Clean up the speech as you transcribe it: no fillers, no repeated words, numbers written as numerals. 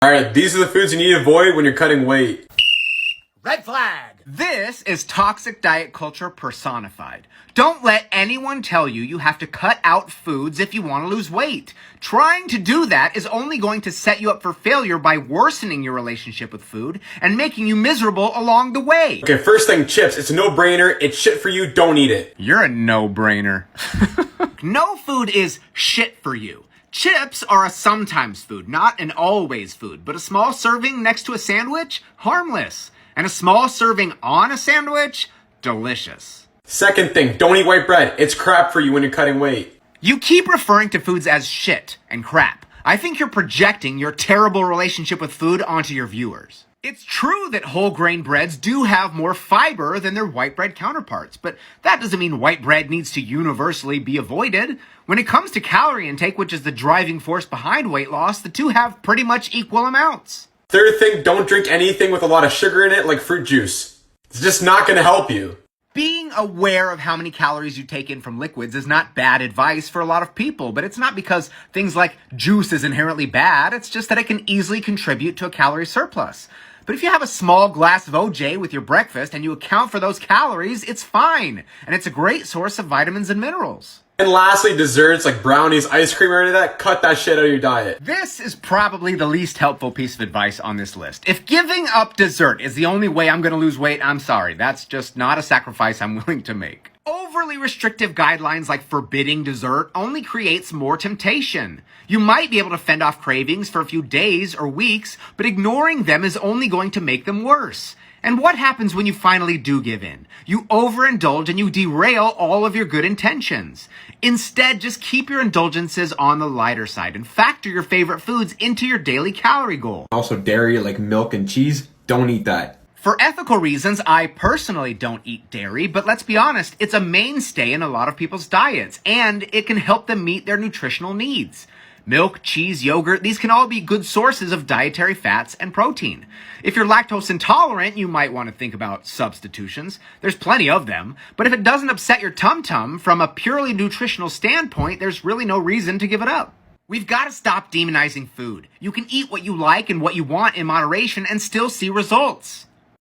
Alright, these are the foods you need to avoid when you're cutting weight. Red flag! This is toxic diet culture personified. Don't let anyone tell you you have to cut out foods if you want to lose weight. Trying to do that is only going to set you up for failure by worsening your relationship with food and making you miserable along the way. Okay, first thing, chips. It's a no-brainer. It's shit for you. Don't eat it. You're a no-brainer. No food is shit for you. Chips are a sometimes food, not an always food, but a small serving next to a sandwich, harmless. And a small serving on a sandwich, delicious. Second thing, don't eat white bread. It's crap for you when you're cutting weight. You keep referring to foods as shit and crap. I think you're projecting your terrible relationship with food onto your viewers. It's true that whole grain breads do have more fiber than their white bread counterparts, but that doesn't mean white bread needs to universally be avoided. When it comes to calorie intake, which is the driving force behind weight loss, the two have pretty much equal amounts. Third thing, don't drink anything with a lot of sugar in it, like fruit juice. It's just not gonna help you. Being aware of how many calories you take in from liquids is not bad advice for a lot of people, but it's not because things like juice is inherently bad, it's just that it can easily contribute to a calorie surplus. But if you have a small glass of OJ with your breakfast and you account for those calories, it's fine, and it's a great source of vitamins and minerals. And lastly, desserts like brownies, ice cream, or any of that, cut that shit out of your diet. This is probably the least helpful piece of advice on this list. If giving up dessert is the only way I'm going to lose weight, I'm sorry. That's just not a sacrifice I'm willing to make. Overly restrictive guidelines like forbidding dessert only creates more temptation. You might be able to fend off cravings for a few days or weeks, but ignoring them is only going to make them worse. And what happens when you finally do give in? You overindulge and you derail all of your good intentions. Instead, just keep your indulgences on the lighter side and factor your favorite foods into your daily calorie goal. Also, dairy like milk and cheese, don't eat that. For ethical reasons, I personally don't eat dairy, but let's be honest, it's a mainstay in a lot of people's diets, and it can help them meet their nutritional needs. Milk, cheese, yogurt, these can all be good sources of dietary fats and protein. If you're lactose intolerant, you might want to think about substitutions. There's plenty of them. But if it doesn't upset your tum-tum from a purely nutritional standpoint, there's really no reason to give it up. We've got to stop demonizing food. You can eat what you like and what you want in moderation and still see results.